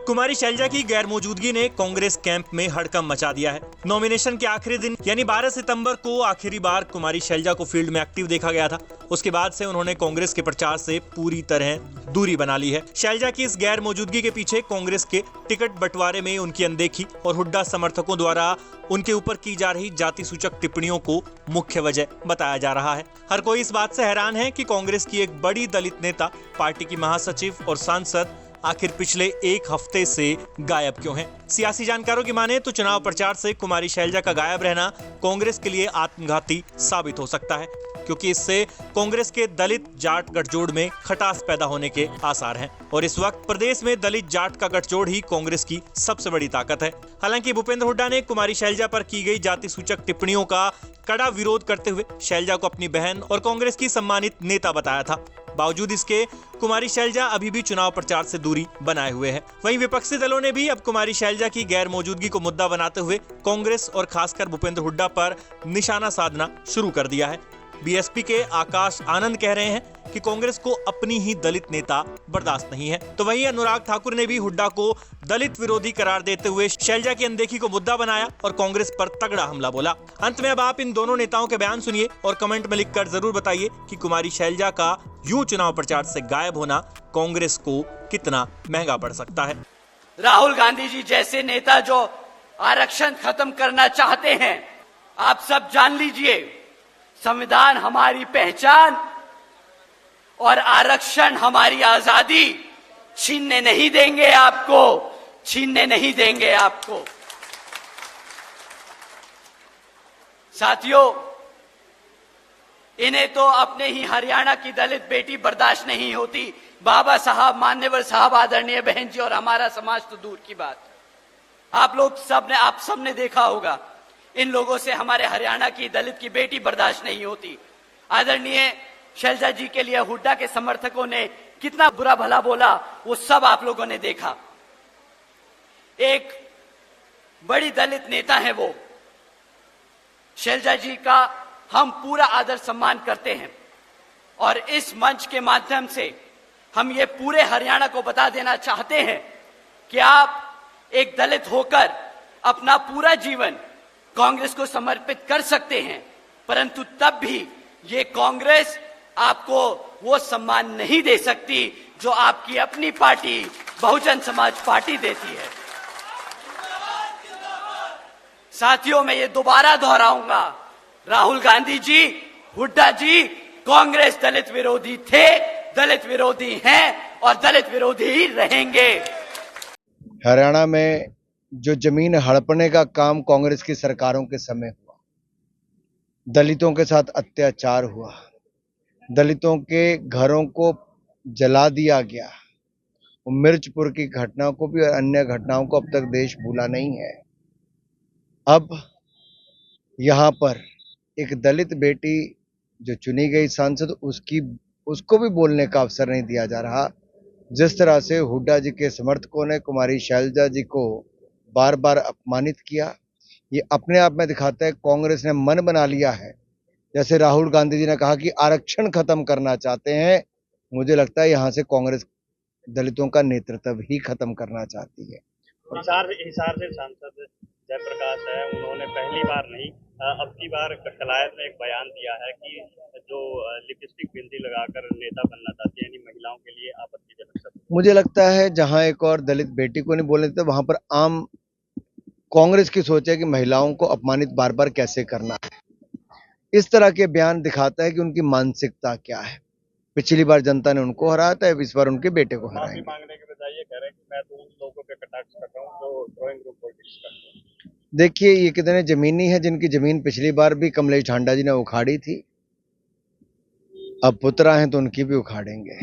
कुमारी शैलजा की गैर मौजूदगी ने कांग्रेस कैंप में हड़कंप मचा दिया है। नॉमिनेशन के आखिरी दिन यानी 12 सितंबर को आखिरी बार कुमारी शैलजा को फील्ड में एक्टिव देखा गया था। उसके बाद से उन्होंने कांग्रेस के प्रचार से पूरी तरह दूरी बना ली है। शैलजा की इस गैर मौजूदगी के पीछे कांग्रेस के टिकट बंटवारे में उनकी अनदेखी और हुड्डा समर्थकों द्वारा उनके ऊपर की जा रही जाति सूचक टिप्पणियों को मुख्य वजह बताया जा रहा है। हर कोई इस बात से हैरान है कि कांग्रेस की एक बड़ी दलित नेता, पार्टी की महासचिव और सांसद आखिर पिछले एक हफ्ते से गायब क्यों हैं? सियासी जानकारों की माने तो चुनाव प्रचार से कुमारी शैलजा का गायब रहना कांग्रेस के लिए आत्मघाती साबित हो सकता है, क्योंकि इससे कांग्रेस के दलित जाट गठजोड़ में खटास पैदा होने के आसार हैं। और इस वक्त प्रदेश में दलित जाट का गठजोड़ ही कांग्रेस की सबसे बड़ी ताकत है। हालांकि भूपेंद्र हुड्डा ने कुमारी शैलजा पर की गई जाति सूचक टिप्पणियों का कड़ा विरोध करते हुए शैलजा को अपनी बहन और कांग्रेस की सम्मानित नेता बताया था। बावजूद इसके कुमारी शैलजा अभी भी चुनाव प्रचार से दूरी बनाए हुए है। वहीं विपक्षी दलों ने भी अब कुमारी शैलजा की गैर मौजूदगी को मुद्दा बनाते हुए कांग्रेस और खासकर भूपेंद्र हुड्डा पर निशाना साधना शुरू कर दिया है। बीएसपी के आकाश आनंद कह रहे हैं कि कांग्रेस को अपनी ही दलित नेता बर्दाश्त नहीं है, तो वहीं अनुराग ठाकुर ने भी हुड्डा को दलित विरोधी करार देते हुए शैलजा की अनदेखी को मुद्दा बनाया और कांग्रेस पर तगड़ा हमला बोला। अंत में अब आप इन दोनों नेताओं के बयान सुनिए और कमेंट में लिखकर जरूर बताइए कि कुमारी शैलजा का यूं चुनाव प्रचार से गायब होना कांग्रेस को कितना महंगा पड़ सकता है। राहुल गांधी जी जैसे नेता जो आरक्षण खत्म करना चाहते हैं, आप सब जान लीजिए, संविधान हमारी पहचान और आरक्षण हमारी आजादी छीनने नहीं देंगे आपको, छीनने नहीं देंगे आपको। साथियों, इन्हें तो अपने ही हरियाणा की दलित बेटी बर्दाश्त नहीं होती। बाबा साहब, मान्यवर साहब, आदरणीय बहन जी और हमारा समाज तो दूर की बात। आप सबने देखा होगा, इन लोगों से हमारे हरियाणा की दलित की बेटी बर्दाश्त नहीं होती। आदरणीय शैलजा जी के लिए हुड्डा के समर्थकों ने कितना बुरा भला बोला, वो सब आप लोगों ने देखा। एक बड़ी दलित नेता है वो। शैलजा जी का हम पूरा आदर सम्मान करते हैं और इस मंच के माध्यम से हम ये पूरे हरियाणा को बता देना चाहते हैं कि आप एक दलित होकर अपना पूरा जीवन कांग्रेस को समर्पित कर सकते हैं, परंतु तब भी ये कांग्रेस आपको वो सम्मान नहीं दे सकती जो आपकी अपनी पार्टी बहुजन समाज पार्टी देती है। साथियों, मैं ये दोबारा दोहराऊंगा, राहुल गांधी जी, हुड्डा जी कांग्रेस दलित विरोधी थे, दलित विरोधी हैं और दलित विरोधी ही रहेंगे। हरियाणा में जो जमीन हड़पने का काम कांग्रेस की सरकारों के समय हुआ, दलितों के साथ अत्याचार हुआ, दलितों के घरों को जला दिया गया, मिर्चपुर की घटना को भी और अन्य घटनाओं को अब तक देश भूला नहीं है। अब यहाँ पर एक दलित बेटी जो चुनी गई सांसद, उसको भी बोलने का अवसर नहीं दिया जा रहा। जिस तरह से हुड्डा जी के समर्थकों ने कुमारी शैलजा जी को बार बार अपमानित किया, ये अपने आप में दिखाता है कांग्रेस ने मन बना लिया है। जैसे राहुल गांधी जी ने कहा कि आरक्षण खत्म करना चाहते हैं, मुझे लगता है यहाँ से कांग्रेस दलितों का नेतृत्व ही खत्म करना चाहती है। हिसार से सांसद जयप्रकाश है, उन्होंने पहली बार नहीं अब की बार कलायत में एक बयान दिया है कि जो लिपस्टिक बिंदी लगाकर नेता बनना चाहती है, यानी महिलाओं के लिए आपत्तिजनक शब्द। मुझे लगता है जहां एक और दलित बेटी को नहीं बोलने देते, वहां पर आम कांग्रेस की सोच है कि महिलाओं को अपमानित बार बार कैसे करना है। इस तरह के बयान दिखाता है कि उनकी मानसिकता क्या है। पिछली बार जनता ने उनको हराया था, इस बार उनके बेटे को हराएंगे। मांगने के बजाय ये कह रहे हैं कि मैं तो उन लोगों पे कटाक्ष कर रहा हूं जो ड्राइंग रूम पॉलिटिक्स करते हैं। देखिए, ये कितने जमीनी है जिनकी जमीन पिछली बार भी कमलेश ढांडा जी ने उखाड़ी थी, अब पुत्रा हैं तो उनकी भी उखाड़ेंगे।